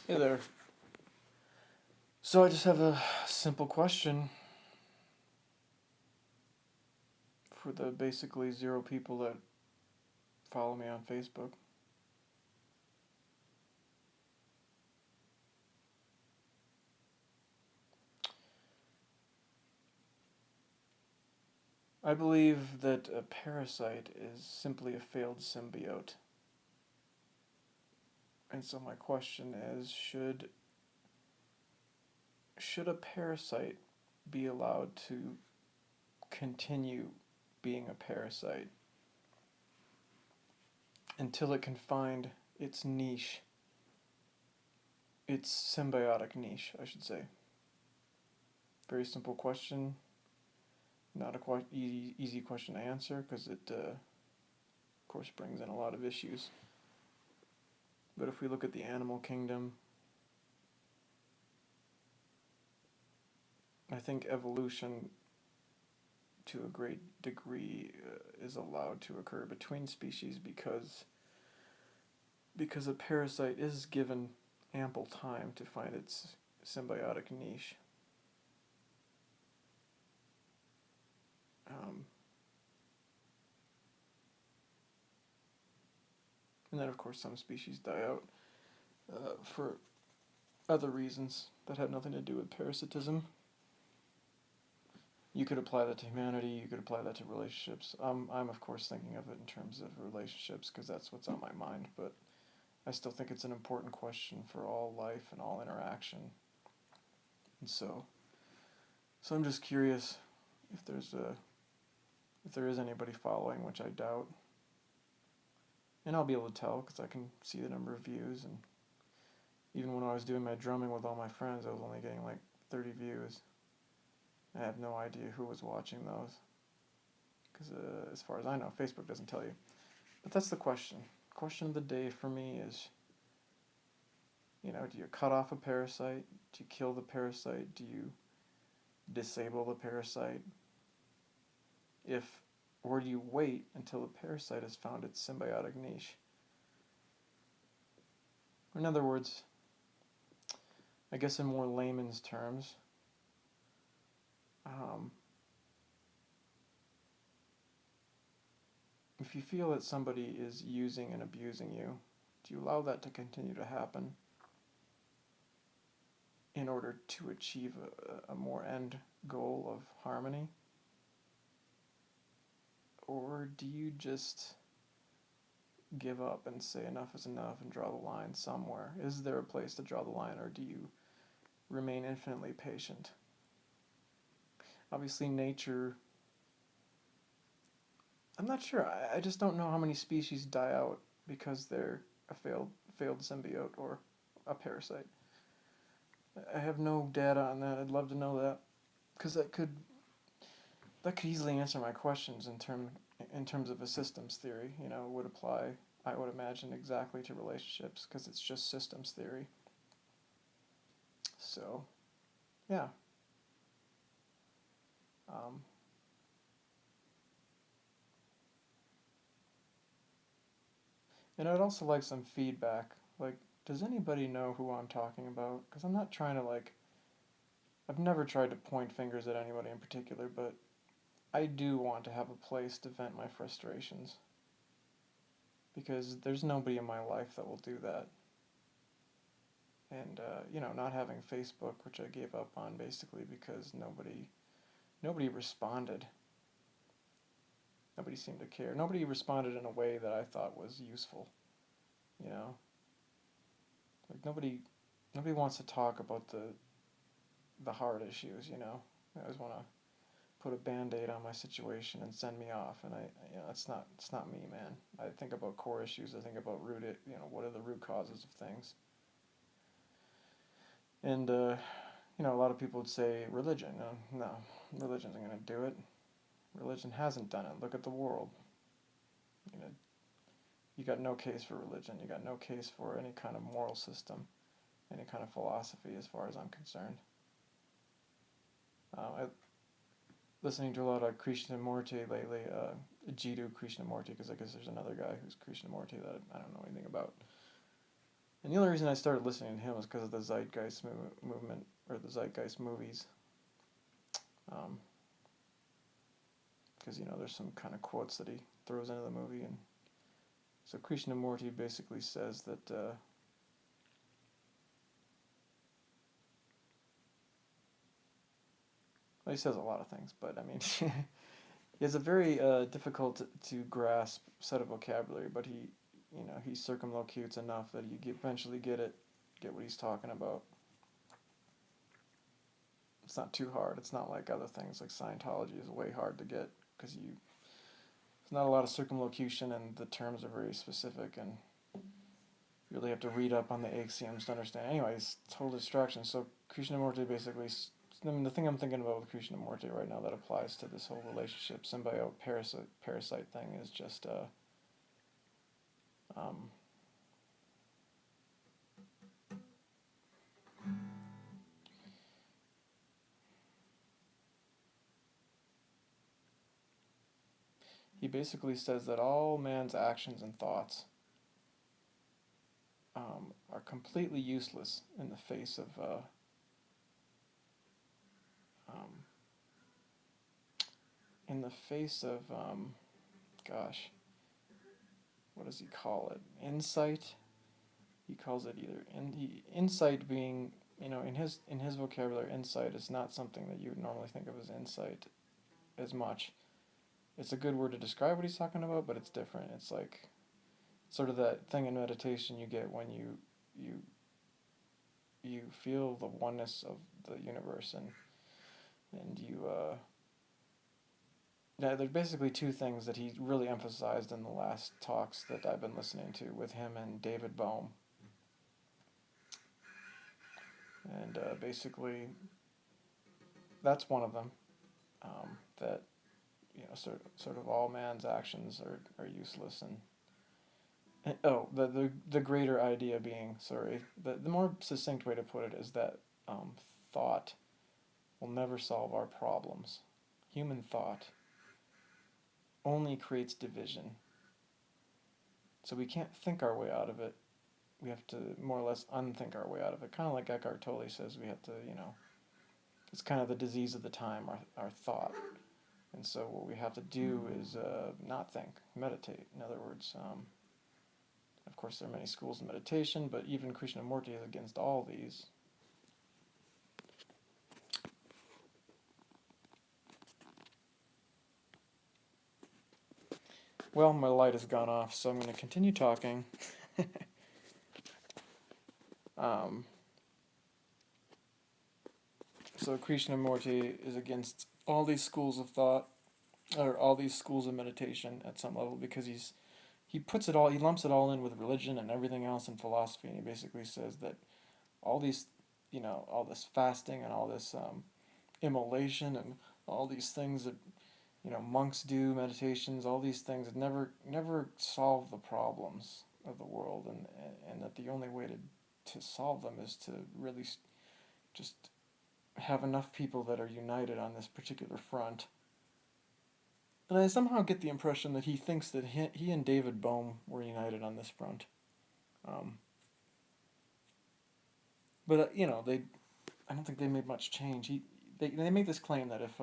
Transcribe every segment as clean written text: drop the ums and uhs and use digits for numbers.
Hey there. So I just have a simple question for the basically 0 people that follow me on Facebook. I believe that a parasite is simply a failed symbiote. And so my question is, should a parasite be allowed to continue being a parasite until it can find its niche, its symbiotic niche, I should say? Very simple question. Not a quite easy question to answer because it, of course, brings in a lot of issues. But if we look at the animal kingdom, I think evolution to a great degree is allowed to occur between species because a parasite is given ample time to find its symbiotic niche. Um, and then, of course, some species die out for other reasons that have nothing to do with parasitism. You could apply that to humanity, you could apply that to relationships. I'm of course thinking of it in terms of relationships because that's what's on my mind, but I still think it's an important question for all life and all interaction. And so I'm just curious if there is anybody following, which I doubt. And I'll be able to tell because I can see the number of views. And even when I was doing my drumming with all my friends, I was only getting like 30 views. I have no idea who was watching those because as far as I know, Facebook doesn't tell you. But that's the question. Question of the day for me is, do you cut off a parasite? Do you kill the parasite? Do you disable the parasite? Or do you wait until the parasite has found its symbiotic niche? In other words, I guess in more layman's terms, um, if you feel that somebody is using and abusing you, do you allow that to continue to happen in order to achieve a more end goal of harmony? Or do you just give up and say enough is enough and draw the line somewhere? Is there a place to draw the line, or do you remain infinitely patient? Obviously, nature. I'm not sure. I just don't know how many species die out because they're a failed symbiote or a parasite. I have no data on that. I'd love to know that because that could easily answer my questions in terms of a systems theory. Would apply, I would imagine, exactly to relationships because it's just systems theory. So, yeah. Um, and I'd also like some feedback. Like, does anybody know who I'm talking about? Because I'm not trying to I've never tried to point fingers at anybody in particular, but I do want to have a place to vent my frustrations because there's nobody in my life that will do that. And not having Facebook, which I gave up on basically because nobody responded. Nobody seemed to care. Nobody responded in a way that I thought was useful. You know, like nobody wants to talk about the hard issues. I always want to put a band-aid on my situation and send me off, and it's not me, man. I think about core issues. I think about what are the root causes of things. And a lot of people would say religion. No, religion isn't going to do it. Religion hasn't done it. Look at the world. You know, you got no case for religion. You got no case for any kind of moral system, any kind of philosophy, as far as I'm concerned. I listening to a lot of Krishnamurti lately, Jiddu Krishnamurti, because I guess there's another guy who's Krishnamurti that I don't know anything about. And the only reason I started listening to him was because of the Zeitgeist movement, or the Zeitgeist movies. Um, because there's some kind of quotes that he throws into the movie, and so Krishnamurti basically says that well, he says a lot of things, but I mean, he has a very difficult to grasp set of vocabulary, but he circumlocutes enough that you eventually get what he's talking about. It's not too hard. It's not like other things like Scientology is way hard to get because there's not a lot of circumlocution and the terms are very specific and you really have to read up on the axioms to understand. Anyways, total distraction. So Krishnamurti basically, I mean, the thing I'm thinking about with Krishnamurti right now that applies to this whole relationship symbiote parasite thing is just um, he basically says that all man's actions and thoughts are completely useless in the face of um, gosh, what does he call it? Insight. He calls it either insight being, in his vocabulary, insight is not something that you would normally think of as insight as much. It's a good word to describe what he's talking about, but it's different. It's like sort of that thing in meditation you get when you you feel the oneness of the universe, and you yeah, there's basically two things that he really emphasized in the last talks that I've been listening to with him and David Bohm. And basically, that's one of them. That sort of all man's actions are useless, and oh, the greater idea being, sorry, the more succinct way to put it is that thought will never solve our problems. Human thought only creates division. So we can't think our way out of it. We have to more or less unthink our way out of it. Kind of like Eckhart Tolle says, we have to, it's kind of the disease of the time, our thought. And so what we have to do is not think, meditate. In other words, of course, there are many schools of meditation, but even Krishnamurti is against all these. Well, my light has gone off, so I'm going to continue talking. um, so Krishnamurti is against all these schools of thought, or all these schools of meditation at some level, because he lumps it all in with religion and everything else in philosophy, and he basically says that all these, all this fasting and all this immolation and all these things that monks do, meditations, all these things that never solve the problems of the world, and that the only way to solve them is to really just have enough people that are united on this particular front. And I somehow get the impression that he thinks that he and David Bohm were united on this front. But I don't think they made much change. They make this claim that if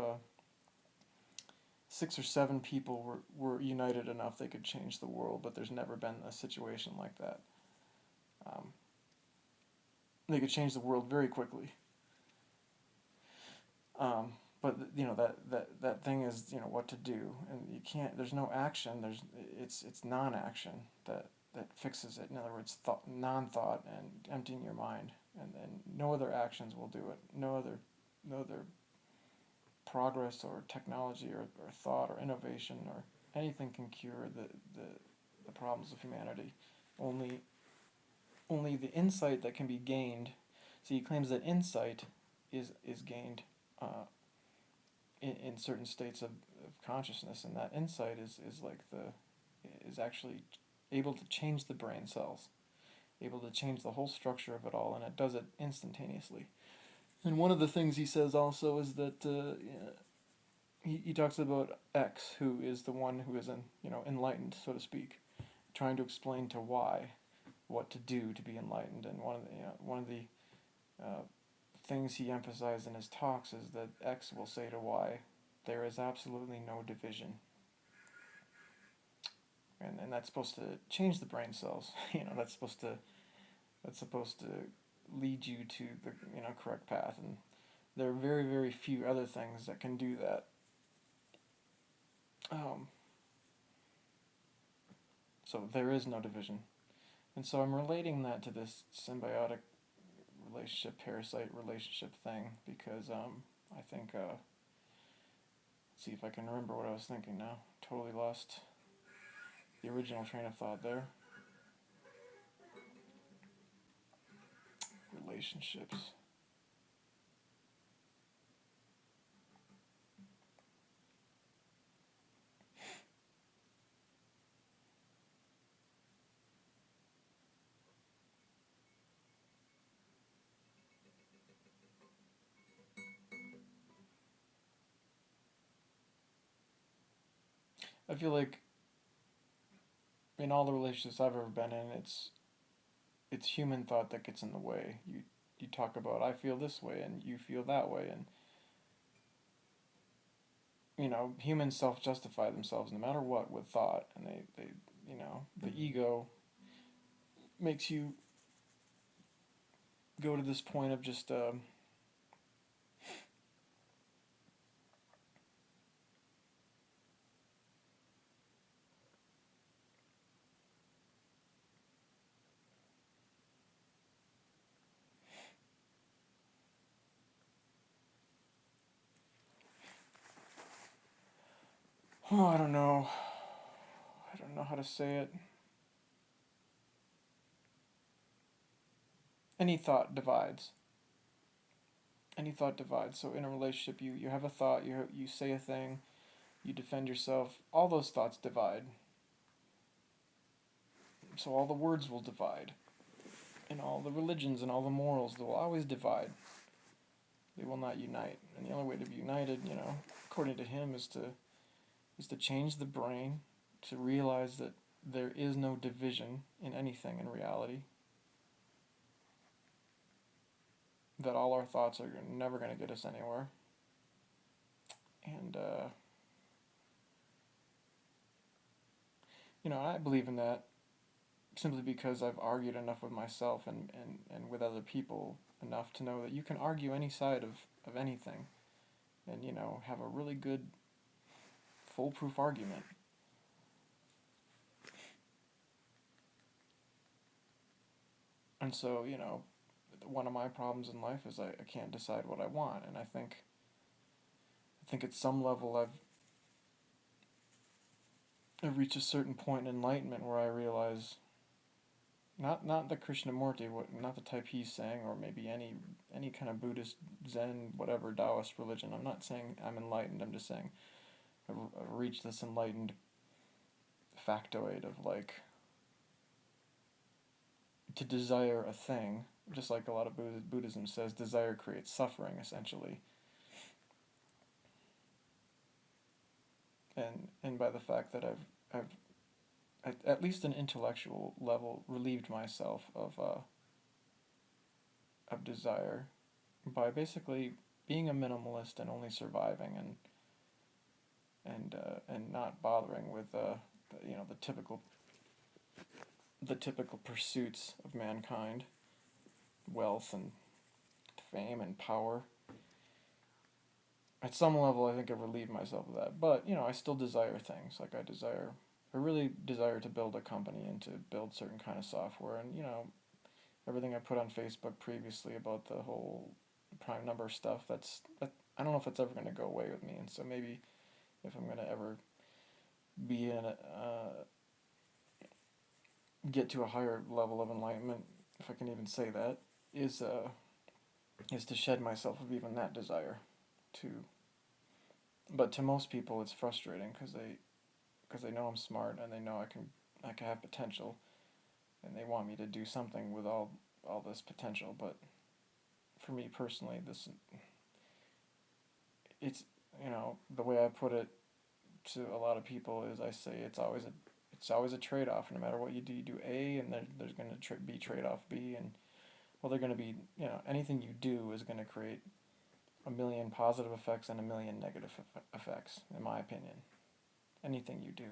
6 or 7 people were united enough, they could change the world. But there's never been a situation like that. They could change the world very quickly. But that thing is what to do, and you can't. There's no action. It's non-action that fixes it. In other words, non-thought and emptying your mind, and no other actions will do it. No other progress or technology or thought or innovation or anything can cure the problems of humanity. Only the insight that can be gained. So he claims that insight is gained in certain states of consciousness, and that insight is actually able to change the brain cells, able to change the whole structure of it all, and it does it instantaneously. And one of the things he says also is that he talks about X, who is the one who is enlightened, so to speak, trying to explain to Y what to do to be enlightened. And one of the things he emphasized in his talks is that X will say to Y, there is absolutely no division. And that's supposed to change the brain cells. That's supposed to lead you to the correct path. And there are very, very few other things that can do that. So there is no division. And so I'm relating that to this symbiotic relationship, parasite relationship thing, because I think, let's see if I can remember what I was thinking now. Totally lost the original train of thought there. Relationships. I feel like in all the relationships I've ever been in, it's human thought that gets in the way. You talk about I feel this way and you feel that way, and humans self-justify themselves no matter what with thought, and they the ego makes you go to this point of just oh, I don't know. I don't know how to say it. Any thought divides. Any thought divides. So in a relationship, you have a thought, you say a thing, you defend yourself. All those thoughts divide. So all the words will divide, and all the religions and all the morals, they will always divide. They will not unite. And the only way to be united, according to him, is to change the brain, to realize that there is no division in anything in reality. That all our thoughts are never going to get us anywhere. And, I believe in that simply because I've argued enough with myself and with other people enough to know that you can argue any side of anything and, have a really good, foolproof argument. And so, one of my problems in life is I can't decide what I want, and I think at some level I've reached a certain point in enlightenment where I realize not the Krishnamurti, not the type he's saying, or maybe any kind of Buddhist, Zen, whatever Taoist religion. I'm not saying I'm enlightened. I'm just saying I've reached this enlightened factoid of to desire a thing, just like a lot of Buddhism says, desire creates suffering, essentially. And by the fact that I've at least an intellectual level relieved myself of desire by basically being a minimalist and only surviving and not bothering with the typical pursuits of mankind, wealth and fame and power. At some level, I think I've relieved myself of that. But, I still desire things. Like, I really desire to build a company and to build certain kind of software. And, everything I put on Facebook previously about the whole prime number stuff, I don't know if it's ever going to go away with me. And so maybe if I'm going to ever be get to a higher level of enlightenment, if I can even say that, is to shed myself of even that desire. But to most people, it's frustrating because they know I'm smart and they know I can have potential, and they want me to do something with all this potential. But for me personally, it's the way I put it to a lot of people is I say it's it's always a trade-off. No matter what you do A, and there's going to be trade-off B, and well, they're going to be, anything you do is going to create a million positive effects and a million negative effects, in my opinion. Anything you do.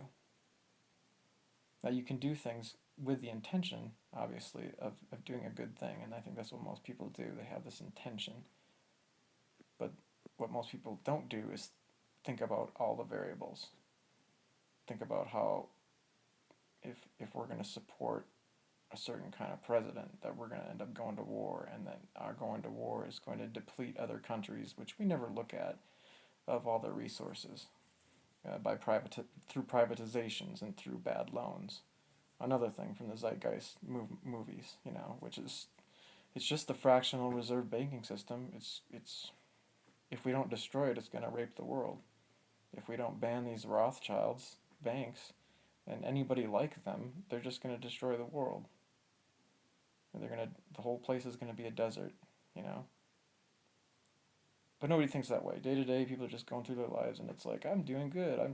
Now, you can do things with the intention, obviously, of doing a good thing, and I think that's what most people do. They have this intention. But what most people don't do is think about all the variables. Think about how, if we're going to support a certain kind of president, that we're going to end up going to war, and that our going to war is going to deplete other countries, which we never look at, of all their resources, through privatizations and through bad loans. Another thing from the Zeitgeist movies, which is, it's just the fractional reserve banking system. It's if we don't destroy it, it's going to rape the world. If we don't ban these Rothschilds banks and anybody like them, they're just going to destroy the world. And the whole place is going to be a desert, But nobody thinks that way. Day to day, people are just going through their lives, and it's like, I'm doing good. I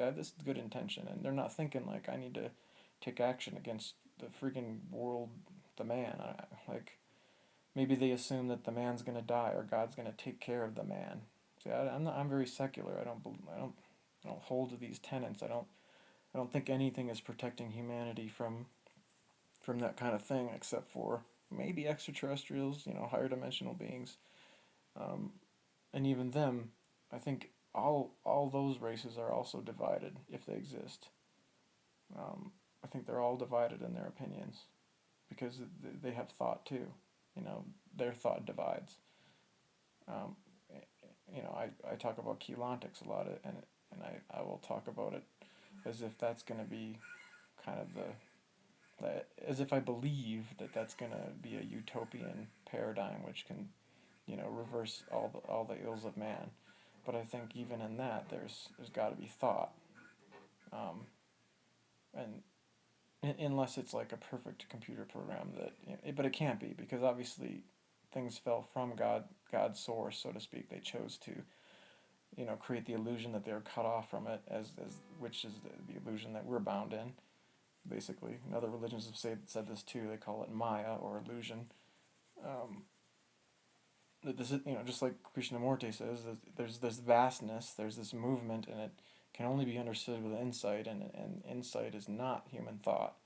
have this good intention, and they're not thinking like, I need to take action against the freaking world, the man. Maybe they assume that the man's gonna die or God's gonna take care of the man. See, I'm very secular. I don't hold to these tenets. I don't think anything is protecting humanity from that kind of thing, except for maybe extraterrestrials, higher dimensional beings. And even them, I think all those races are also divided, if they exist. I think they're all divided in their opinions, because they have thought too. Their thought divides. Um, I talk about Keylontics a lot, and I will talk about it as if that's going to be kind of as if I believe that that's going to be a utopian paradigm which can, reverse all the ills of man. But I think even in that, there's got to be thought, and unless it's like a perfect computer program but it can't be, because obviously things fell from God's source, so to speak. They chose to, create the illusion that they're cut off from it, which is the illusion that we're bound in. Basically, and other religions have said this too. They call it Maya, or illusion. This is, just like Krishnamurti says, there's this vastness, there's this movement, and it can only be understood with insight, and insight is not human thought.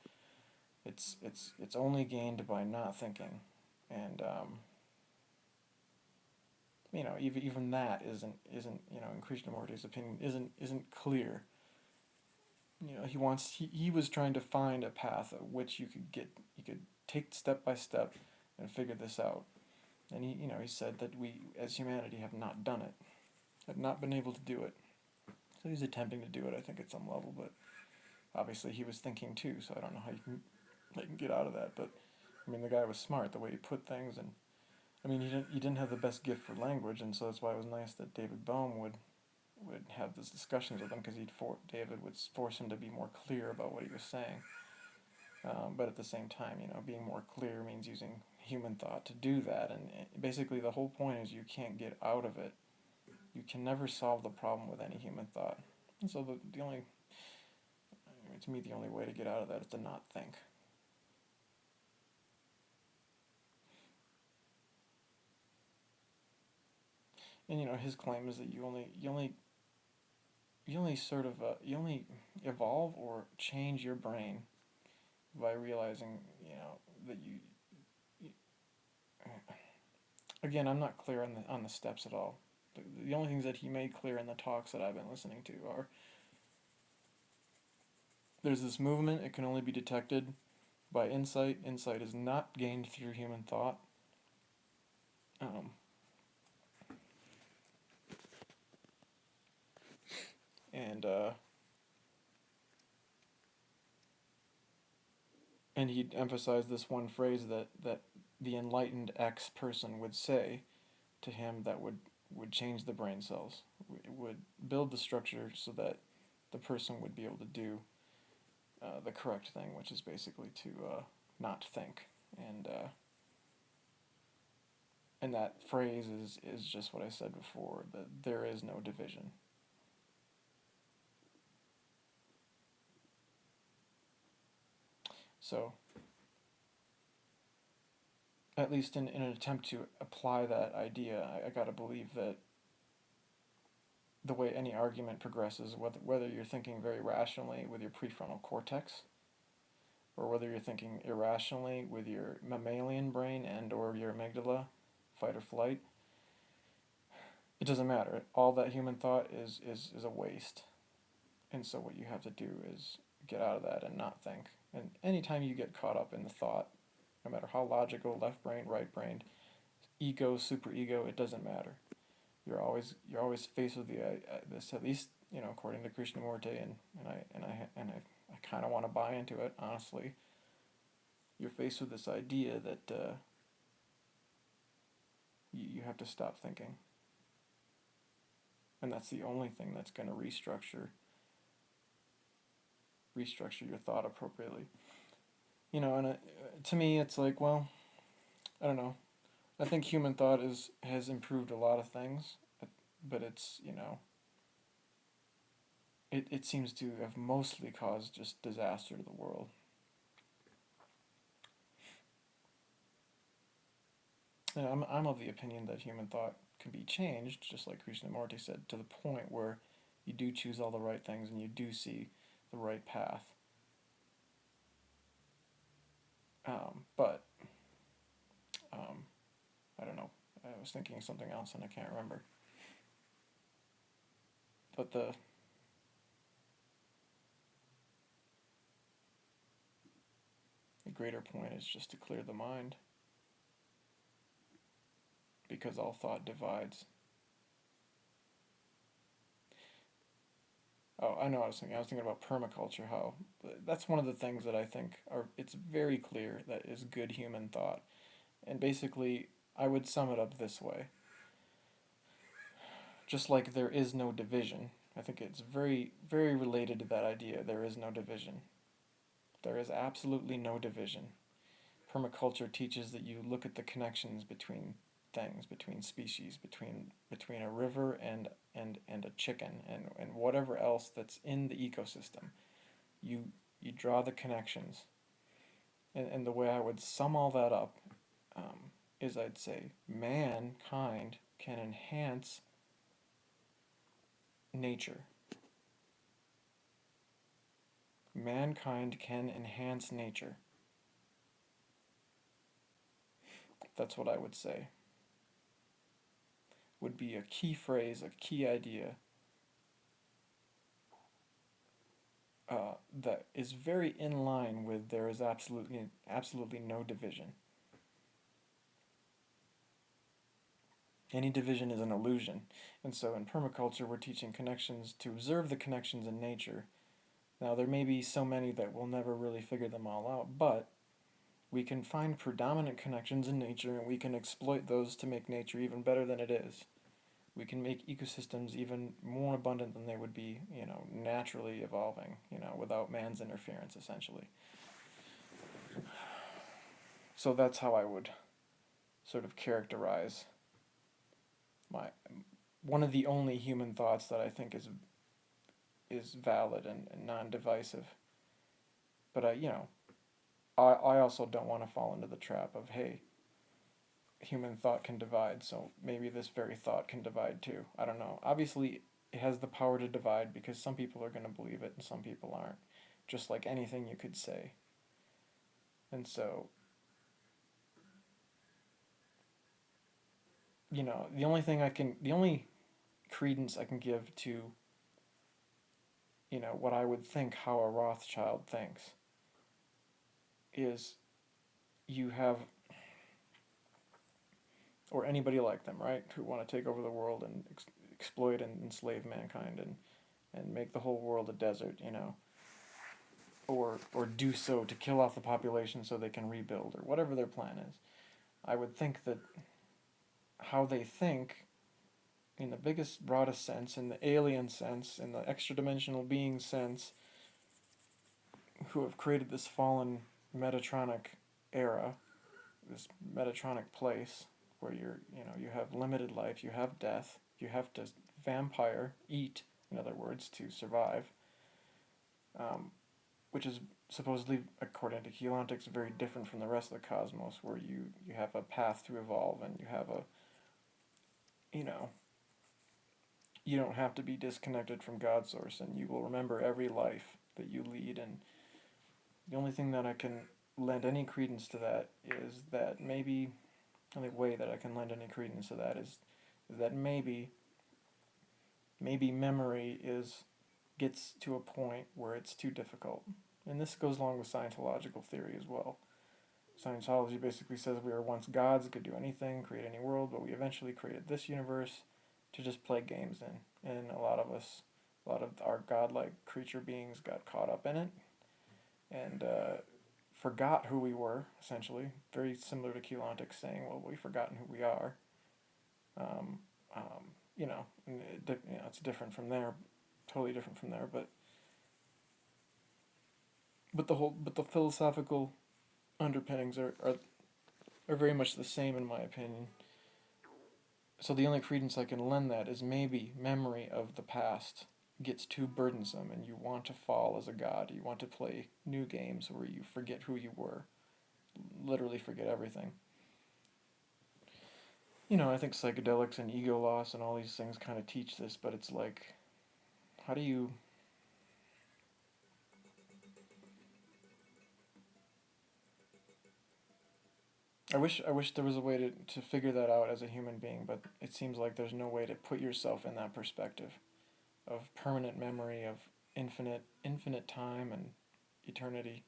It's only gained by not thinking, and even that isn't in Krishnamurti's opinion isn't clear. He was trying to find a path at which you could take step by step and figure this out. And he said that we as humanity have not done it, have not been able to do it. So he's attempting to do it, I think, at some level, but obviously he was thinking too, so I don't know how you can get out of that. But the guy was smart, the way he put things, and he didn't have the best gift for language, and so that's why it was nice that David Bohm would have these discussions with him, because David would force him to be more clear about what he was saying. But at the same time, being more clear means using human thought to do that, and basically the whole point is you can't get out of it. You can never solve the problem with any human thought. And so the only way to get out of that is to not think. And his claim is that you only evolve or change your brain by realizing, that you again, I'm not clear on the steps at all. The only things that he made clear in the talks that I've been listening to are, there's this movement, it can only be detected by insight. Insight is not gained through human thought. And he emphasized this one phrase that the enlightened X person would say to him that would change the brain cells. It would build the structure so that the person would be able to do the correct thing, which is basically to not think. And that phrase is just what I said before, that there is no division. So, at least in an attempt to apply that idea, I gotta believe that the way any argument progresses, whether you're thinking very rationally with your prefrontal cortex, or whether you're thinking irrationally with your mammalian brain and or your amygdala, fight or flight, it doesn't matter. All that human thought is a waste. And so what you have to do is get out of that and not think. And anytime you get caught up in the thought, no matter how logical, left brain, right brain, ego, super ego, it doesn't matter. You're always faced with this, at least according to Krishnamurti, and I kind of want to buy into it, honestly. You're faced with this idea that you have to stop thinking, and that's the only thing that's going to restructure your thought appropriately. And to me, it's like, well, I don't know. I think human thought has improved a lot of things, but it seems to have mostly caused just disaster to the world. And I'm of the opinion that human thought can be changed, just like Krishnamurti said, to the point where you do choose all the right things and you do see the right path. But I don't know. I was thinking of something else and I can't remember. But the greater point is just to clear the mind, because all thought divides. Oh, I know. I was thinking about permaculture. How that's one of the things that I think it's very clear that is good human thought, and basically I would sum it up this way. Just like there is no division, I think it's very, very related to that idea. There is no division. There is absolutely no division. Permaculture teaches that you look at the connections between things, between species, between a river and a chicken and whatever else that's in the ecosystem. You draw the connections. And the way I would sum all that up is I'd say mankind can enhance nature. Mankind can enhance nature. That's what I would say. Would be a key phrase, a key idea that is very in line with there is absolutely no division. Any division is an illusion. And so in permaculture, we're teaching connections to observe the connections in nature. Now, there may be so many that we'll never really figure them all out, but we can find predominant connections in nature and we can exploit those to make nature even better than it is. We can make ecosystems even more abundant than they would be, naturally evolving, without man's interference, essentially. So that's how I would sort of characterize one of the only human thoughts that I think is valid and non-divisive. But I also don't want to fall into the trap of, hey, human thought can divide, so maybe this very thought can divide too. I don't know. Obviously, it has the power to divide because some people are going to believe it and some people aren't, just like anything you could say. And so, the only credence I can give to, what I would think how a Rothschild thinks is you have, or anybody like them, right, who want to take over the world and exploit and enslave mankind and make the whole world a desert, or do so to kill off the population so they can rebuild, or whatever their plan is. I would think that how they think, in the biggest, broadest sense, in the alien sense, in the extra-dimensional being sense, who have created this fallen Metatronic era, this Metatronic place, where you have limited life, you have death, you have to eat, in other words, to survive, which is supposedly, according to Keylontics, very different from the rest of the cosmos, where you have a path to evolve and you have a, you know, you don't have to be disconnected from God's source, and you will remember every life that you lead. And the only thing that I can lend any credence to that is that maybe, the only way that I can lend any credence to that is that maybe memory is gets to a point where it's too difficult. And this goes along with Scientological theory as well. Scientology basically says we were once gods, could do anything, create any world, but we eventually created this universe to just play games in. And a lot of our godlike creature beings got caught up in it and forgot who we were, essentially. Very similar to Keylontic saying, well, we've forgotten who we are. Um, it's different from there, totally different from there, but the philosophical underpinnings are very much the same in my opinion. So the only credence I can lend that is maybe memory of the past gets too burdensome and you want to fall as a god. You want to play new games where you forget who you were, literally forget everything. I think psychedelics and ego loss and all these things kind of teach this, but it's like, how do you. I wish there was a way to figure that out as a human being, but it seems like there's no way to put yourself in that perspective of permanent memory, of infinite time and eternity.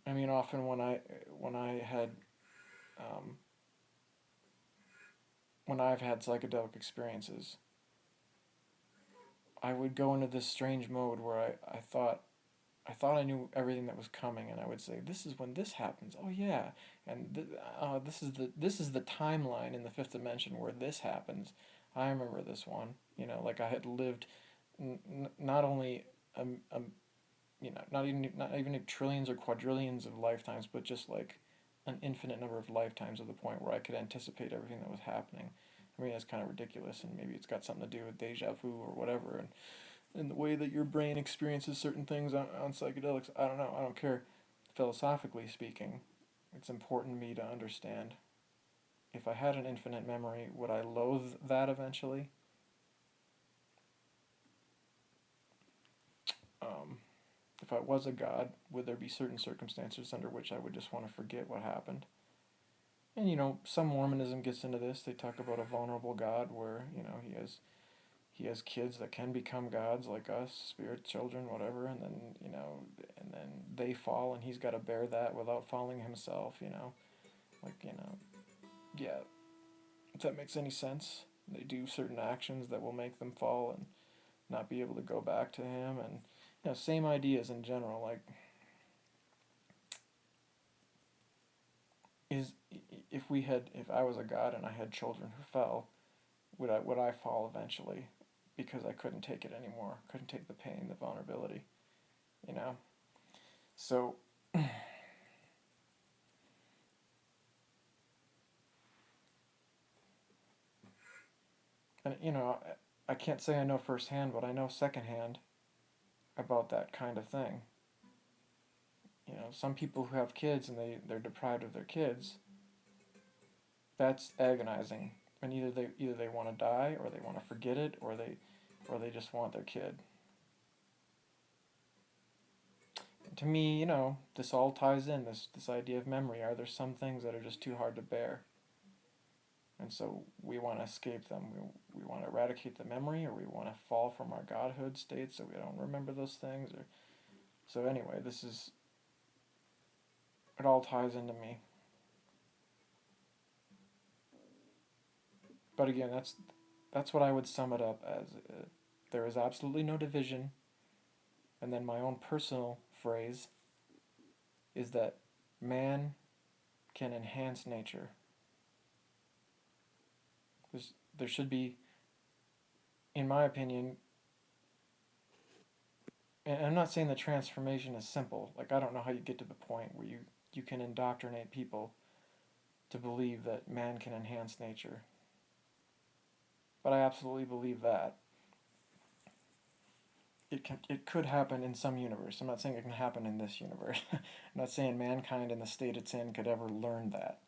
I mean, often when I had um, when I've had psychedelic experiences, I would go into this strange mode where I thought I knew everything that was coming, and I would say, "This is when this happens." Oh yeah, and this is the timeline in the fifth dimension where this happens. I remember this one. Like I had lived, not only not even trillions or quadrillions of lifetimes, but just like an infinite number of lifetimes to the point where I could anticipate everything that was happening. I mean, it's kind of ridiculous, and maybe it's got something to do with deja vu or whatever, and the way that your brain experiences certain things on psychedelics. I don't know. I don't care. Philosophically speaking, it's important to me to understand. If I had an infinite memory, would I loathe that eventually? Um, if I was a god, would there be certain circumstances under which I would just want to forget what happened? And some Mormonism gets into this. They talk about a vulnerable God where he has kids that can become gods like us, spirit children, whatever, and then they fall and he's got to bear that without falling himself. Yeah. If that makes any sense, they do certain actions that will make them fall and not be able to go back to him, and same ideas in general. Like, is if I was a god and I had children who fell, would I fall eventually because I couldn't take it anymore, couldn't take the pain, the vulnerability, you know so and I can't say I know firsthand, but I know secondhand about that kind of thing. Some people who have kids and they're deprived of their kids, that's agonizing, and either they want to die or they want to forget it, or they just want their kid. And to me, this all ties in this idea of memory. Are there some things that are just too hard to bear? And so we want to escape them. We want to eradicate the memory, or we want to fall from our godhood state so we don't remember those things. Or so anyway, it all ties into me. But again, that's what I would sum it up as. There is absolutely no division. And then my own personal phrase is that man can enhance nature. There should be, in my opinion, and I'm not saying that transformation is simple. Like, I don't know how you get to the point where you can indoctrinate people to believe that man can enhance nature. But I absolutely believe that. it could happen in some universe. I'm not saying it can happen in this universe. I'm not saying mankind in the state it's in could ever learn that.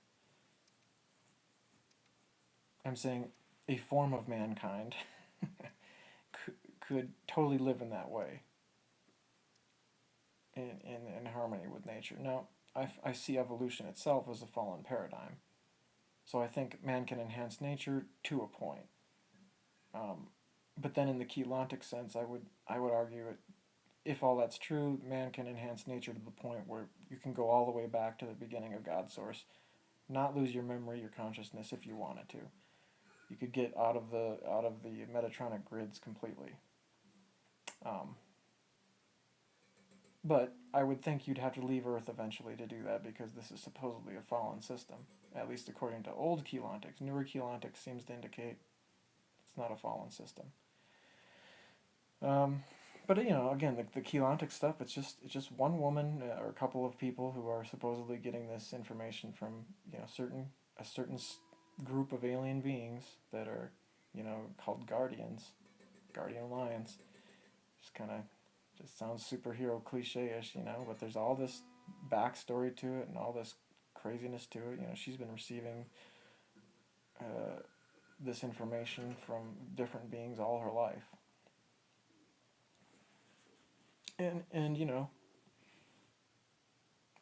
I'm saying a form of mankind could totally live in that way, in harmony with nature. Now, I see evolution itself as a fallen paradigm. So I think man can enhance nature to a point. But then in the cheilontic sense, I would argue it, if all that's true, man can enhance nature to the point where you can go all the way back to the beginning of God's source, not lose your memory, your consciousness if you wanted to. You could get out of the Metatronic grids completely. Um, but I would think you'd have to leave Earth eventually to do that because this is supposedly a fallen system, at least according to old cheilontics. Newer cheilontics seems to indicate it's not a fallen system. Um, but again, the cheilontic stuff. It's just one woman or a couple of people who are supposedly getting this information from a certain group of alien beings that are called guardians, guardian alliance. Just kind of just sounds superhero cliche-ish, but there's all this backstory to it and all this craziness to it. She's been receiving uh, this information from different beings all her life. And I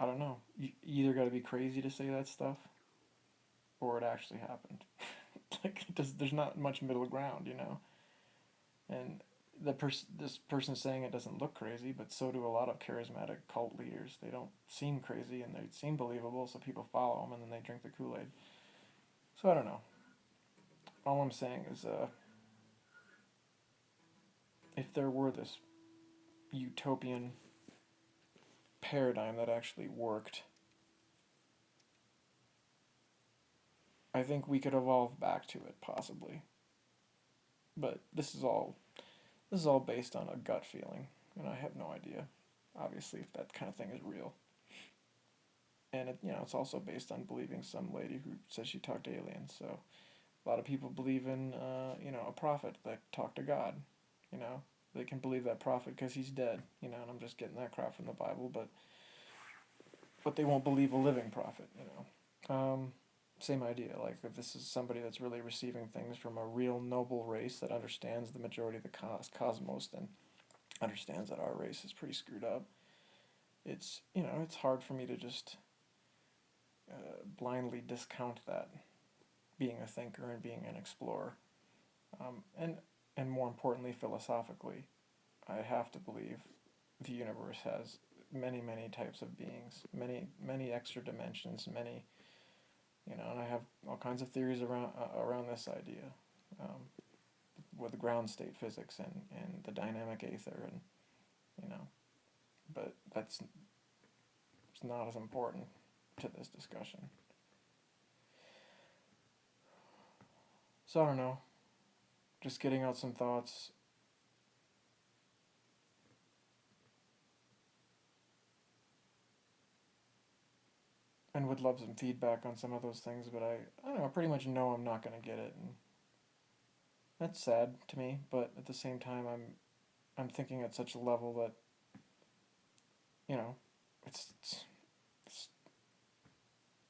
don't know. You either got to be crazy to say that stuff, or it actually happened. Like, there's not much middle ground. And this person saying it doesn't look crazy, but so do a lot of charismatic cult leaders. They don't seem crazy and they seem believable, so people follow them and then they drink the Kool Aid. So I don't know. All I'm saying is, if there were this utopian paradigm that actually worked, I think we could evolve back to it possibly. But this is all based on a gut feeling, and I have no idea, obviously, if that kind of thing is real. And it's also based on believing some lady who says she talked to aliens. So a lot of people believe in, a prophet that talked to God. You know, they can believe that prophet because he's dead. And I'm just getting that crap from the Bible, but they won't believe a living prophet. Same idea. Like, if this is somebody that's really receiving things from a real noble race that understands the majority of the cosmos, then understands that our race is pretty screwed up. It's hard for me to just blindly discount that, being a thinker and being an explorer. And more importantly, philosophically, I have to believe the universe has many, many types of beings, many, many extra dimensions, many, and I have all kinds of theories around this idea, um, with ground state physics and the dynamic aether, and you know, but that's it's not as important to this discussion. So I don't know, just getting out some thoughts. And would love some feedback on some of those things, but I don't know, I pretty much know I'm not going to get it, and that's sad to me, but at the same time I'm thinking at such a level that, you know, it's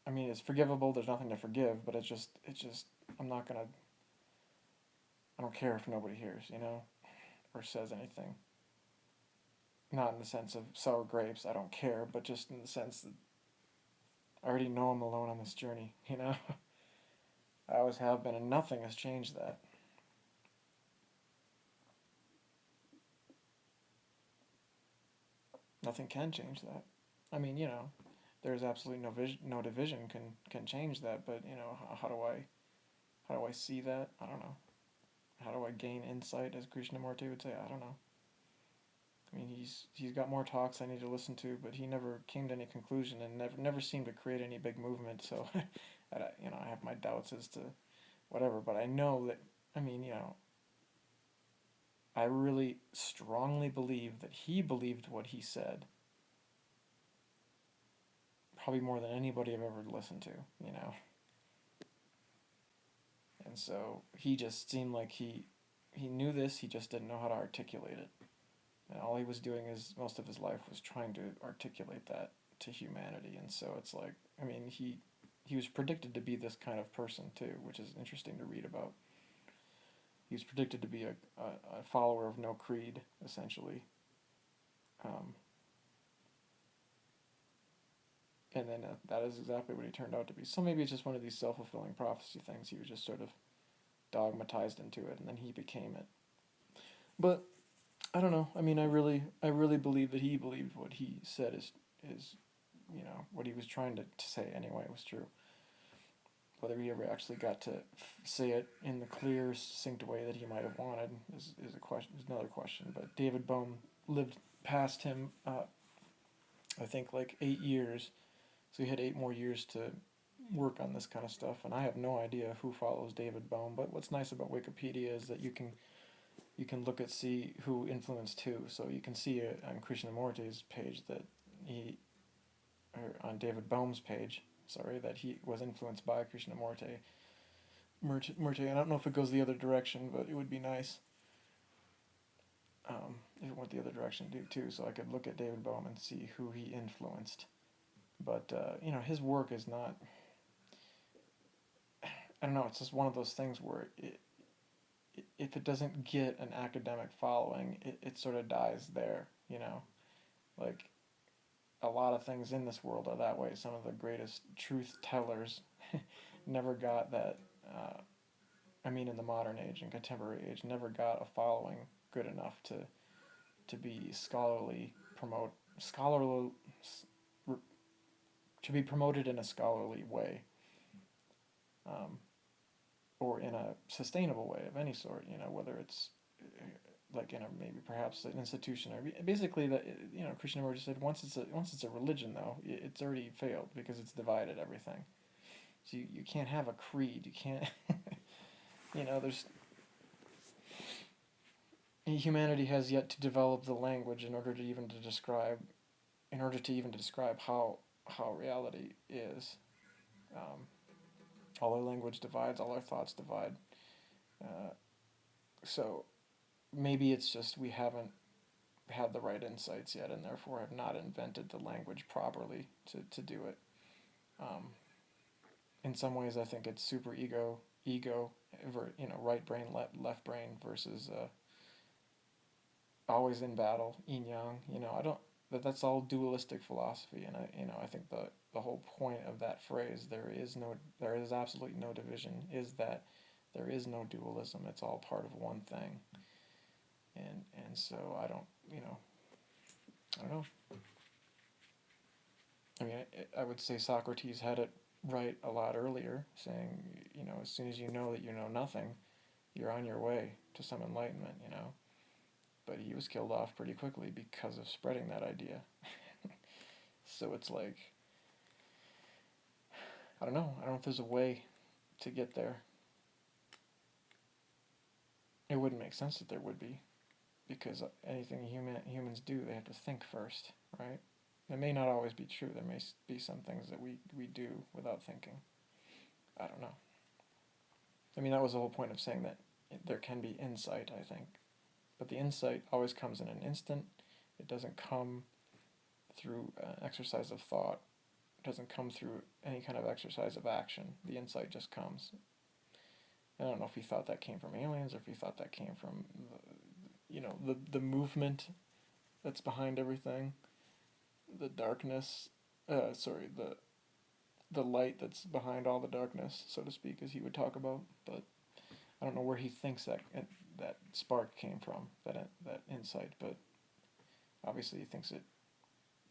I mean, it's forgivable, there's nothing to forgive, but it's just I'm not going to I don't care if nobody hears, or says anything. Not in the sense of sour grapes, I don't care, but just in the sense that I already know I'm alone on this journey. I always have been, and nothing has changed that. Nothing can change that. I mean, there's absolutely no division can change that. But how do I see that? I don't know. How do I gain insight, as Krishnamurti would say? I don't know. I mean, he's got more talks I need to listen to, but he never came to any conclusion and never seemed to create any big movement. So, I have my doubts as to whatever. But I know that, I mean, I really strongly believe that he believed what he said, probably more than anybody I've ever listened to. And so he just seemed like he knew this, he just didn't know how to articulate it. And all he was doing is most of his life was trying to articulate that to humanity. And so it's like, I mean, he was predicted to be this kind of person too, which is interesting to read about. He was predicted to be a follower of no creed, essentially. Um, and then that is exactly what he turned out to be. So maybe it's just one of these self-fulfilling prophecy things. He was just sort of dogmatized into it, and then he became it. But I don't know. I mean, I really believe that he believed what he said is, what he was trying to say anyway was true. Whether he ever actually got to say it in the clear, succinct way that he might have wanted is a question. Is another question. But David Bohm lived past him. I think like 8 years, so he had 8 more years to work on this kind of stuff. And I have no idea who follows David Bohm. But what's nice about Wikipedia is that you can look at see who influenced who. So you can see on Krishnamurti's page that he, or on David Bohm's page, sorry, that he was influenced by Krishnamurti. Murti, I don't know if it goes the other direction, but it would be nice if it went the other direction too, so I could look at David Bohm and see who he influenced. But his work is not. I don't know. It's just one of those things where if it doesn't get an academic following, it sort of dies there. Like a lot of things in this world are that way. Some of the greatest truth tellers never got that. I mean, in the modern age and contemporary age, never got a following good enough to be scholarly to be promoted in a scholarly way, um, or in a sustainable way of any sort. Whether it's like in a maybe perhaps an institution, or basically that Krishnamurti said once it's a religion, though, it's already failed because it's divided everything. So you can't have a creed. You can't. There's humanity has yet to develop the language in order to even describe how reality is. Um, all our language divides, all our thoughts divide. Uh, so maybe it's just we haven't had the right insights yet, and therefore have not invented the language properly to do it. Um, in some ways, I think it's super ego, right brain, left brain versus always in battle, yin yang. I don't. That's all dualistic philosophy, and I think the whole point of that phrase, there is absolutely no division, is that there is no dualism. It's all part of one thing. And so I don't know. I mean, I would say Socrates had it right a lot earlier, saying, as soon as you know that you know nothing, you're on your way to some enlightenment. But he was killed off pretty quickly because of spreading that idea. So it's like, I don't know. I don't know if there's a way to get there. It wouldn't make sense that there would be, because anything humans do, they have to think first, right? It may not always be true. There may be some things that we do without thinking. I don't know. I mean, that was the whole point of saying that there can be insight, I think. But the insight always comes in an instant. It doesn't come through exercise of thought. It doesn't come through any kind of exercise of action. The insight just comes. I don't know if he thought that came from aliens or if he thought that came from the movement that's behind everything, the darkness. The light that's behind all the darkness, so to speak, as he would talk about. But I don't know where he thinks that spark came from, that insight. But obviously, he thinks it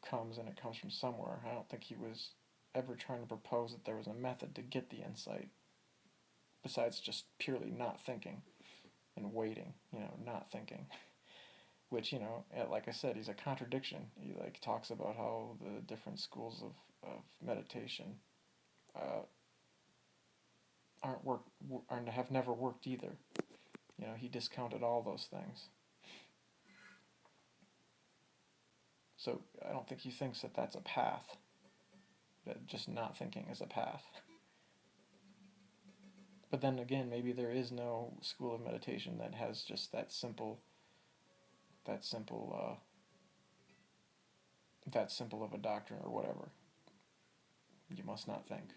comes from somewhere. I don't think he was ever trying to propose that there was a method to get the insight, besides just purely not thinking and waiting. Not thinking. Which, like I said, he's a contradiction. He talks about how the different schools of meditation have never worked either. He discounted all those things. So I don't think he thinks that that's a path. That just not thinking is a path. But then again, maybe there is no school of meditation that has just that simple that simple that simple of a doctrine or whatever. You must not think,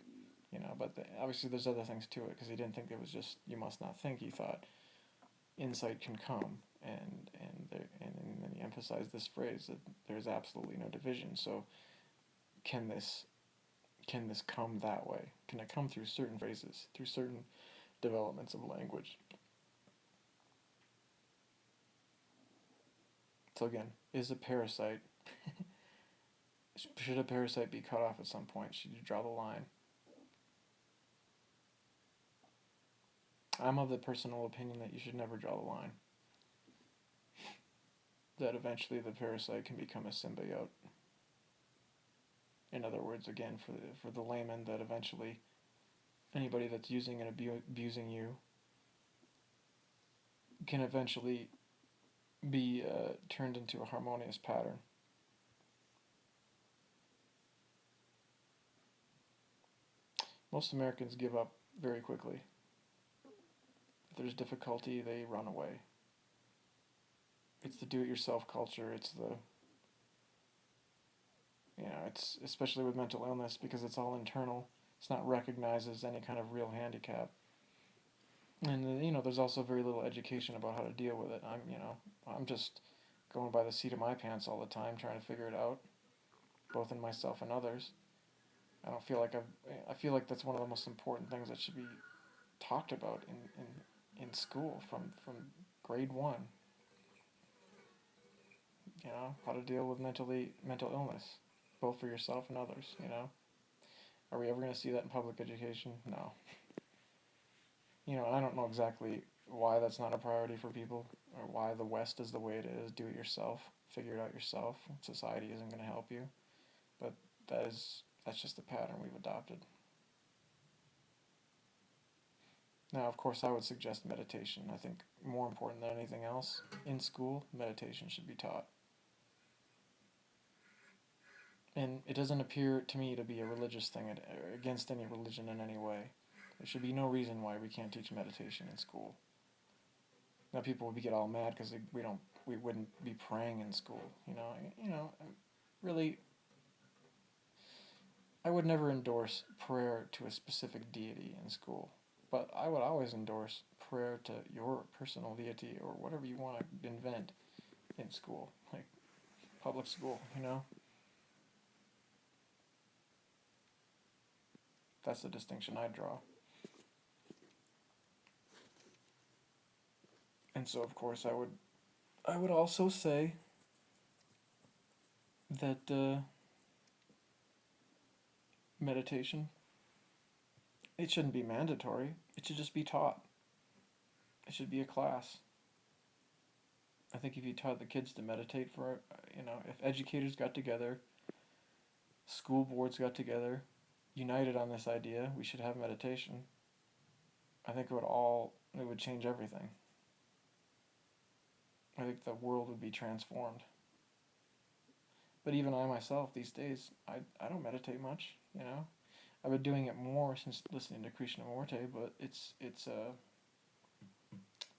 But obviously, there's other things to it because he didn't think it was just you must not think. He thought insight can come, and then he emphasized this phrase that there's absolutely no division. So can this can this come that way? Can it come through certain phrases, through certain developments of language? So again, is a parasite should a parasite be cut off at some point? Should you draw the line? I'm of the personal opinion that you should never draw the line. That eventually the parasite can become a symbiote. In other words, again, for the layman, that eventually anybody that's using and abusing you can eventually be turned into a harmonious pattern. Most Americans give up very quickly. If there's difficulty, they run away. It's the do-it-yourself culture. It's especially with mental illness because it's all internal. It's not recognized as any kind of real handicap. And there's also very little education about how to deal with it. I'm just going by the seat of my pants all the time, trying to figure it out, both in myself and others. I feel like that's one of the most important things that should be talked about in school from grade one. How to deal with mental illness, both for yourself and others. Are we ever going to see that in public education? No. I don't know exactly why that's not a priority for people, or why the West is the way it is. Do it yourself, figure it out yourself. Society isn't going to help you, but that's just the pattern we've adopted. Now, of course, I would suggest meditation. I think more important than anything else in school, meditation should be taught. And it doesn't appear to me to be a religious thing against any religion in any way. There should be no reason why we can't teach meditation in school. Now people would get all mad because we wouldn't be praying in school. Really, I would never endorse prayer to a specific deity in school, but I would always endorse prayer to your personal deity or whatever you want to invent in school, like public school. That's the distinction I draw. And so, of course, I would also say that meditation, it shouldn't be mandatory. It should just be taught. It should be a class. I think if you taught the kids to meditate if educators got together, school boards got together, united on this idea, we should have meditation. I think it would change everything. I think the world would be transformed. But even I myself these days, I don't meditate much. I've been doing it more since listening to Krishnamurti, but it's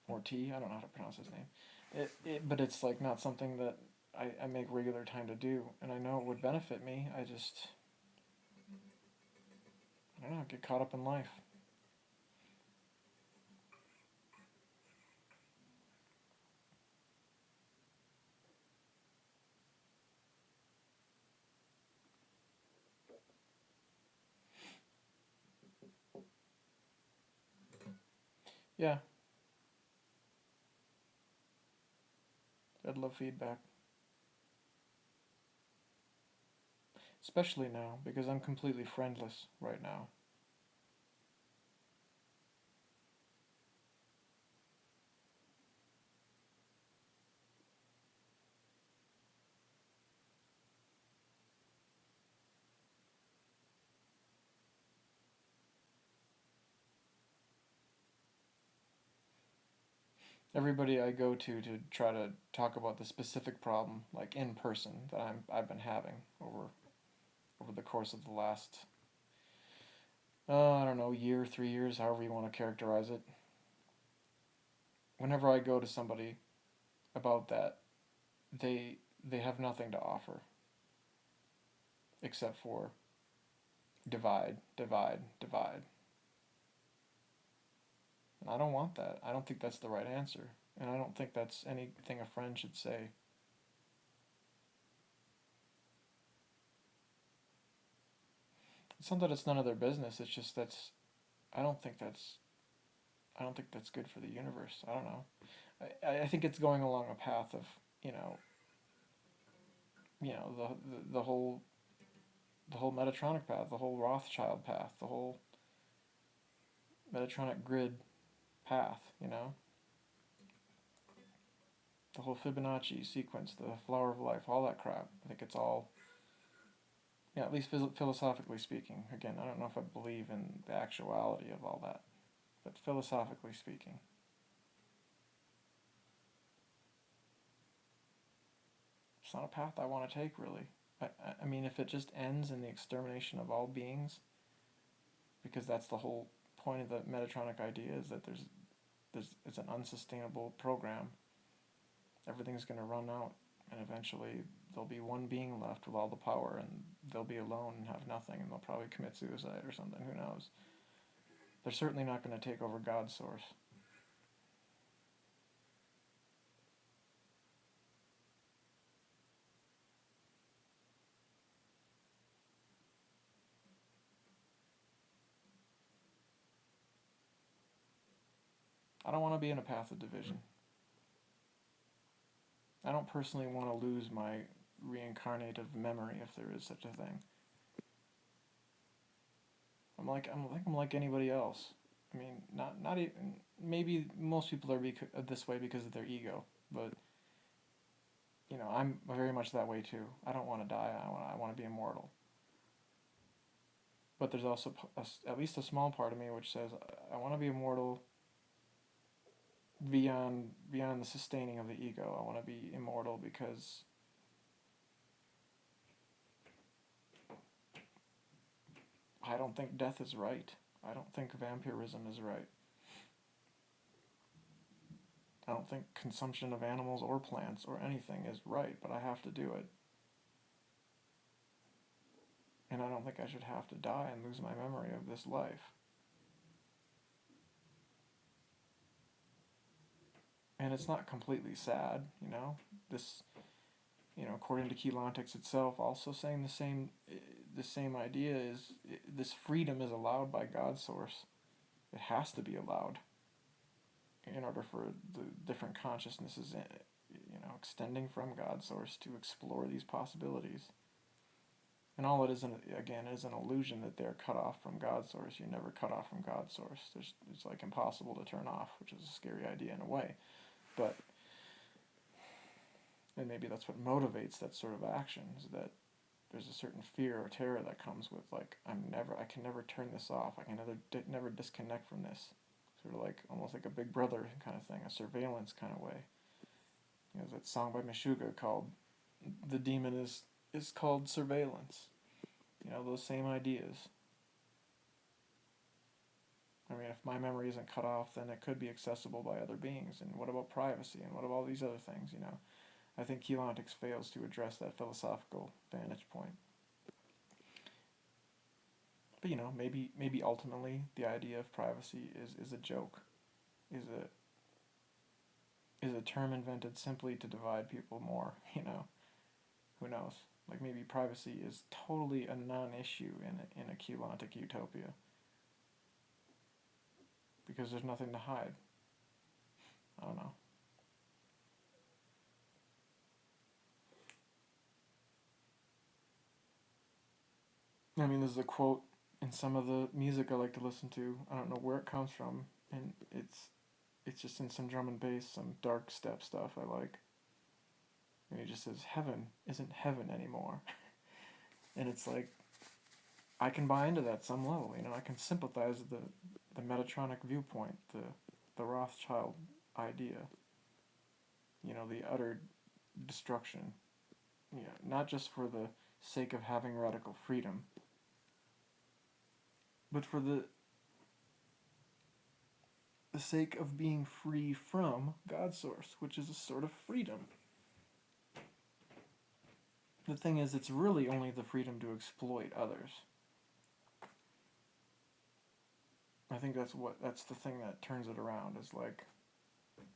Morty. I don't know how to pronounce his name. But it's like not something that I make regular time to do, and I know it would benefit me. I don't know, get caught up in life. Yeah, I'd love feedback, especially now because I'm completely friendless right now. Everybody I go to try to talk about the specific problem, like in person, that I've been having over the course of the last, I don't know, year, 3 years, however you want to characterize it. Whenever I go to somebody about that, they have nothing to offer except for divide, divide, divide. And I don't want that. I don't think that's the right answer. And I don't think that's anything a friend should say. It's not that it's none of their business. It's just that's I don't think that's I don't think that's good for the universe. I don't know. I think it's going along a path of you know the whole Metatronic path, the whole Rothschild path, the whole Metatronic grid path. The whole Fibonacci sequence, the flower of life, all that crap. I think it's all at least philosophically speaking. Again, I don't know if I believe in the actuality of all that, but philosophically speaking. It's not a path I want to take, really. I mean, if it just ends in the extermination of all beings, because that's the whole point of the Metatronic idea, is that it's an unsustainable program. Everything's going to run out, and eventually there'll be one being left with all the power, and they'll be alone and have nothing, and they'll probably commit suicide or something. Who knows? They're certainly not going to take over God's source. I don't want to be in a path of division. I don't personally want to lose my reincarnative memory, if there is such a thing. I'm like anybody else. I mean, not even maybe most people are this way because of their ego, but I'm very much that way too. I don't want to die. I want to be immortal. But there's also at least a small part of me which says I want to be immortal beyond the sustaining of the ego. I want to be immortal because I don't think death is right. I don't think vampirism is right. I don't think consumption of animals or plants or anything is right, but I have to do it. And I don't think I should have to die and lose my memory of this life. And it's not completely sad, This, according to Keylontics itself, also saying the same idea is this freedom is allowed by God's source. It has to be allowed in order for the different consciousnesses, extending from God's source to explore these possibilities. And all it is, again, is an illusion that they're cut off from God's source. You're never cut off from God's source. It's like impossible to turn off, which is a scary idea in a way. But, and maybe that's what motivates that sort of action, is that there's a certain fear or terror that comes with, like, I can never turn this off. I can never disconnect from this. Sort of like, almost like a Big Brother kind of thing, a surveillance kind of way. There's that song by Meshuggah called "The Demon is called Surveillance." Those same ideas. I mean, if my memory isn't cut off, then it could be accessible by other beings. And what about privacy? And what about all these other things? I think Keylontics fails to address that philosophical vantage point. But maybe ultimately the idea of privacy is a joke, is a term invented simply to divide people more. Who knows? Like maybe privacy is totally a non-issue in a Keylontic utopia because there's nothing to hide. I don't know. I mean, there's a quote in some of the music I like to listen to. I don't know where it comes from, and it's just in some drum and bass, some dark step stuff I like. And he just says, "Heaven isn't heaven anymore," and it's like I can buy into that some level. I can sympathize with the Metatronic viewpoint, the Rothschild idea. The utter destruction. Not just for the sake of having radical freedom, but for the sake of being free from God's source, which is a sort of freedom. the thing is, it's really only the freedom to exploit others. I think that's the thing that turns it around, is like,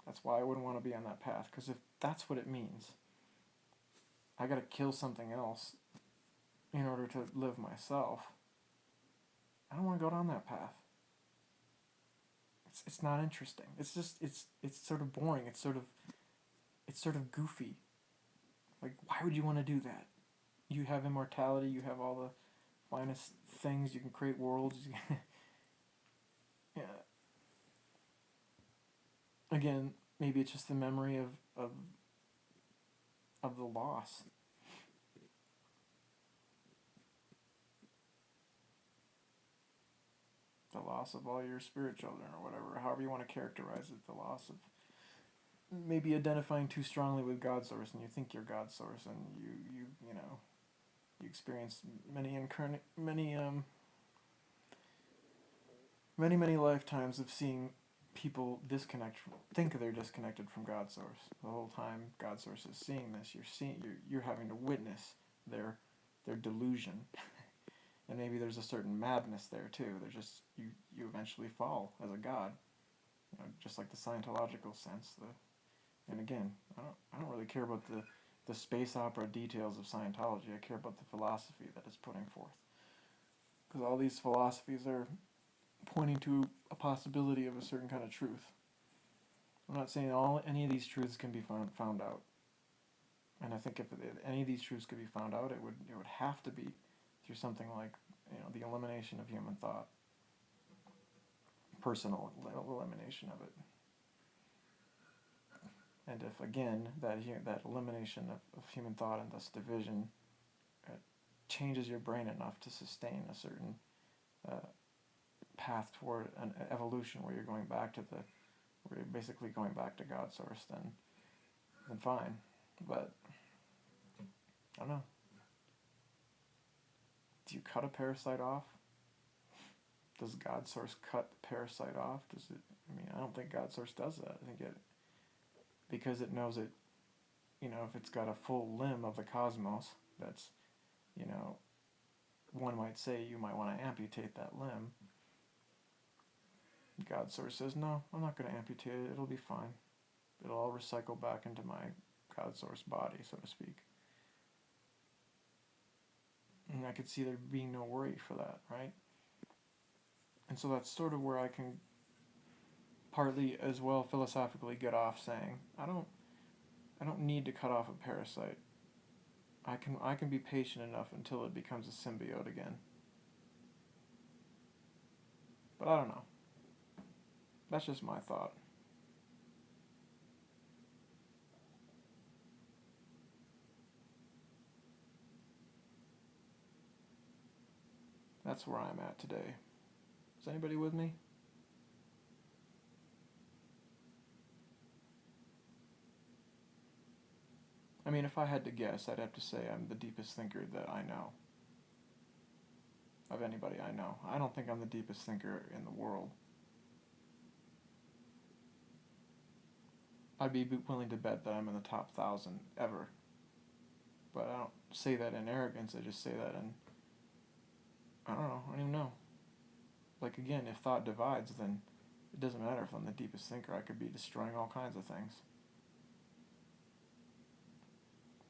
that's why I wouldn't want to be on that path, because if that's what it means, I gotta kill something else in order to live myself. I don't want to go down that path. It's not interesting. It's just it's sort of boring. It's sort of goofy. Like, why would you want to do that? You have immortality. You have all the finest things. You can create worlds. Yeah. Again, maybe it's just the memory of the loss. The loss of all your spirit children, or whatever, however you want to characterize it. The loss of maybe identifying too strongly with God source, and you think you're God source, and you know, you experience many lifetimes of seeing people think they're disconnected from God source. The whole time God source is seeing this, you're having to witness their delusion. And maybe there's a certain madness there too. There's just you eventually fall as a god, just like the Scientological sense. And again, I don't really care about the space opera details of Scientology. I care about the philosophy that it's putting forth, because all these philosophies are pointing to a possibility of a certain kind of truth. I'm not saying any of these truths can be found out, and I think if any of these truths could be found out, it would have to be through something like, the elimination of human thought, personal elimination of it. And if again that elimination of human thought and thus division changes your brain enough to sustain a certain path toward an evolution where you're basically going back to God source, then fine. But I don't know. Do you cut a parasite off? Does God source cut the parasite off? Does it? I mean, I don't think God source does that. I think because it knows it. If it's got a full limb of the cosmos, that's, one might say you might want to amputate that limb. God source says, no, I'm not going to amputate it. It'll be fine. It'll all recycle back into my God source body, so to speak. And I could see there being no worry for that, right? And so that's sort of where I can partly as well philosophically get off saying, I don't need to cut off a parasite. I can be patient enough until it becomes a symbiote again. But I don't know. That's just my thought. That's where I'm at today. Is anybody with me? I mean, if I had to guess, I'd have to say I'm the deepest thinker that I know. Of anybody I know. I don't think I'm the deepest thinker in the world. I'd be willing to bet that I'm in the top 1,000 ever. But I don't say that in arrogance, I just say that in, I don't know, I don't even know. Like, again, if thought divides, then it doesn't matter if I'm the deepest thinker. I could be destroying all kinds of things.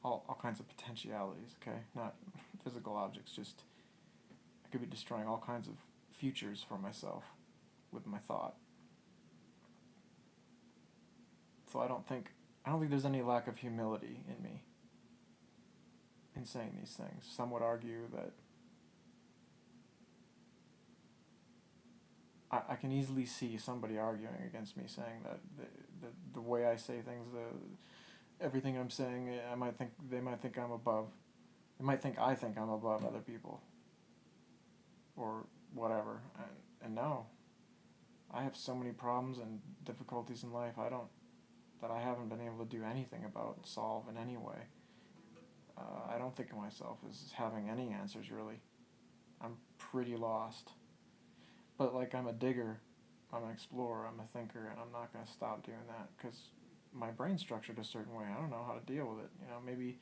All kinds of potentialities, okay? Not physical objects, just I could be destroying all kinds of futures for myself with my thought. So I don't think there's any lack of humility in me in saying these things. Some would argue that I can easily see somebody arguing against me, saying that the way I say things, everything I'm saying, they might think I'm above. They might think I think I'm above other people, or whatever. And no, I have so many problems and difficulties in life. That I haven't been able to do anything about, solve in any way. I don't think of myself as having any answers, really. I'm pretty lost. But, like, I'm a digger, I'm an explorer, I'm a thinker, and I'm not going to stop doing that, because my brain's structured a certain way. I don't know how to deal with it. Maybe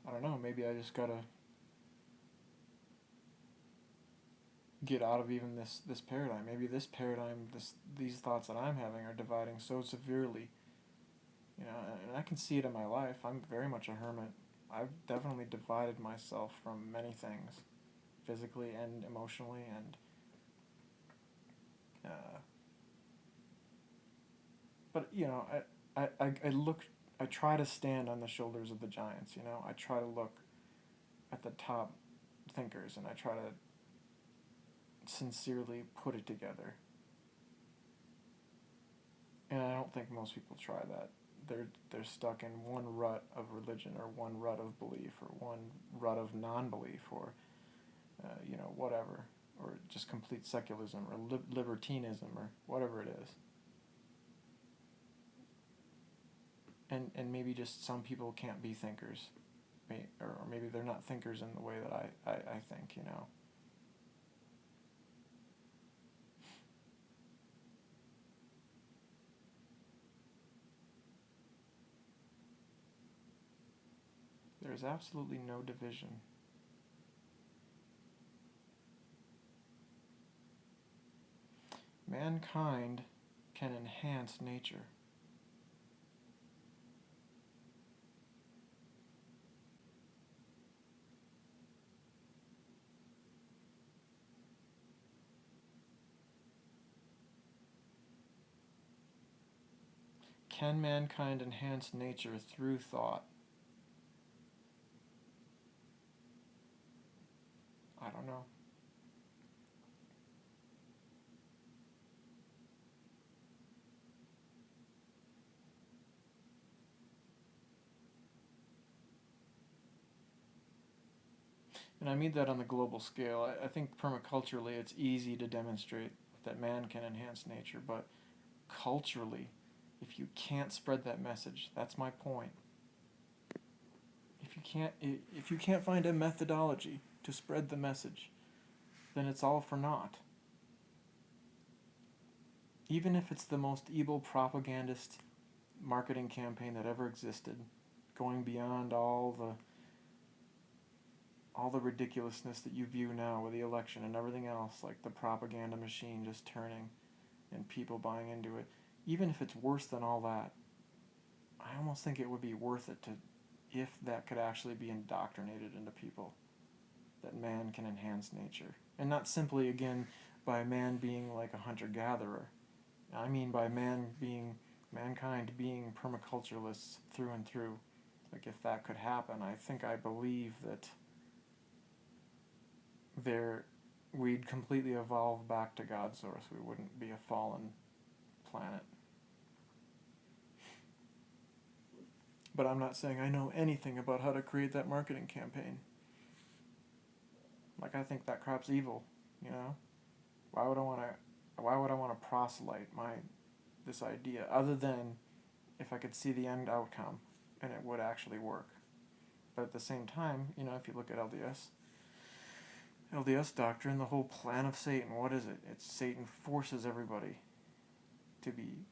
I don't know, maybe I just gotta get out of even this paradigm. Maybe this paradigm, these thoughts that I'm having are dividing so severely, and I can see it in my life. I'm very much a hermit. I've definitely divided myself from many things, physically and emotionally, and uh, but I look, I try to stand on the shoulders of the giants. I try to look at the top thinkers, and I try to sincerely put it together. And I don't think most people try that. They're stuck in one rut of religion, or one rut of belief, or one rut of non-belief, or whatever, or just complete secularism, or libertinism, or whatever it is. And maybe just some people can't be thinkers, or maybe they're not thinkers in the way that I think. There's absolutely no division. Mankind can enhance nature. Can mankind enhance nature through thought? I don't know. And I mean that on the global scale. I think permaculturally it's easy to demonstrate that man can enhance nature, but culturally, if you can't spread that message, that's my point. If you can't find a methodology to spread the message, then it's all for naught. Even if it's the most evil propagandist marketing campaign that ever existed, going beyond all the ridiculousness that you view now with the election and everything else, like the propaganda machine just turning and people buying into it. Even if it's worse than all that, I almost think it would be worth it to, if that could actually be indoctrinated into people, that man can enhance nature. And not simply, again, by man being like a hunter-gatherer. I mean by mankind being permaculturalists through and through. Like, if that could happen, I believe that there we'd completely evolve back to God's source. We wouldn't be a fallen planet. But I'm not saying I know anything about how to create that marketing campaign. Like, I think that crap's evil, you know? Why would I want to proselyte this idea, other than if I could see the end outcome and it would actually work? But at the same time, if you look at LDS doctrine, the whole plan of Satan, what is it? It's Satan forces everybody to be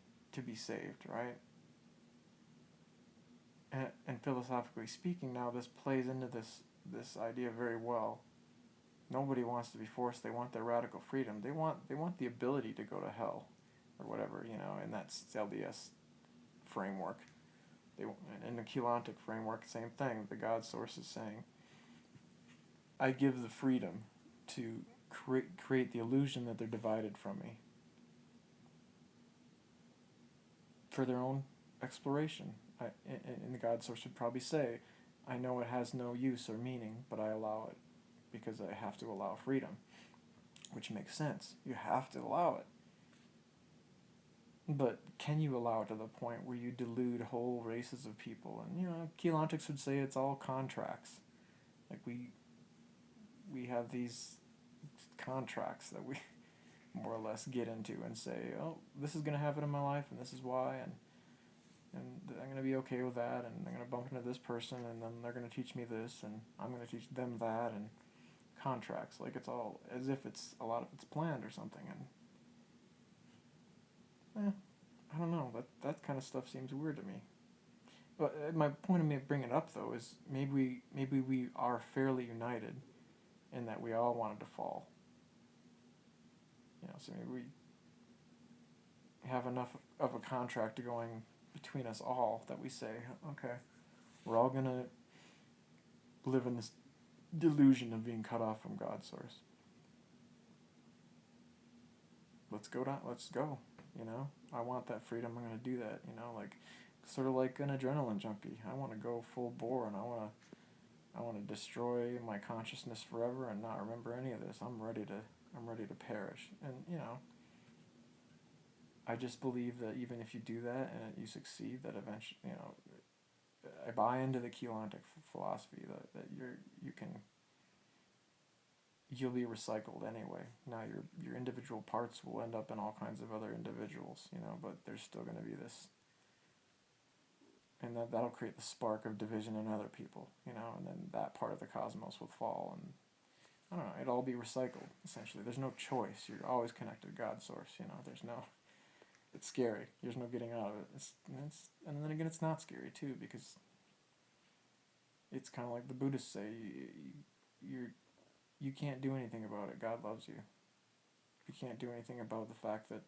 saved, right? And philosophically speaking, now this plays into this idea very well. Nobody wants to be forced. They want their radical freedom. They want the ability to go to hell, or whatever, and that's LDS framework. In the Keylontic framework, same thing. The God source is saying, I give the freedom to create the illusion that they're divided from me for their own exploration. And the God source would probably say, I know it has no use or meaning, but I allow it because I have to allow freedom, which makes sense. You have to allow it. But can you allow it to the point where you delude whole races of people? And Keylontics would say it's all contracts. Like, we have these contracts that we more or less get into and say, oh, this is going to happen in my life, and this is why, and I'm going to be okay with that, and I'm going to bump into this person, and then they're going to teach me this, and I'm going to teach them that, and contracts. Like, it's all as if a lot of it's planned or something, and I don't know, that kind of stuff seems weird to me. But my point of me bringing it up though is maybe we are fairly united in that we all wanted to fall. So maybe we have enough of a contract going between us all that we say, okay, we're all gonna live in this delusion of being cut off from God's source. Let's go down. Let's go. I want that freedom. I'm gonna do that. Like sort of like an adrenaline junkie. I want to go full bore, and I want to destroy my consciousness forever and not remember any of this. I'm ready to perish. And I just believe that even if you do that and you succeed, that eventually, I buy into the Keylontic philosophy that you'll be recycled anyway. Now your individual parts will end up in all kinds of other individuals, but there's still going to be this, and that'll create the spark of division in other people, and then that part of the cosmos will fall, and I don't know, it'll all be recycled essentially. There's no choice. You're always connected to God's source. There's no. It's scary. There's no getting out of it. And then again, it's not scary too, because it's kind of like the Buddhists say, you can't do anything about it. God loves you. You can't do anything about the fact that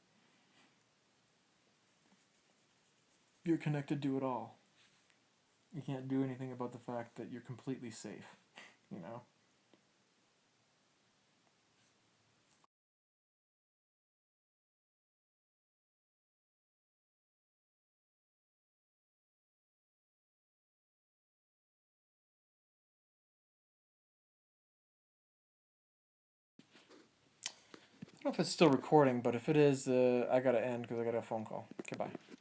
you're connected to it all. You can't do anything about the fact that you're completely safe, you know? I don't know if it's still recording, but if it is, I gotta end because I got a phone call. Okay, bye.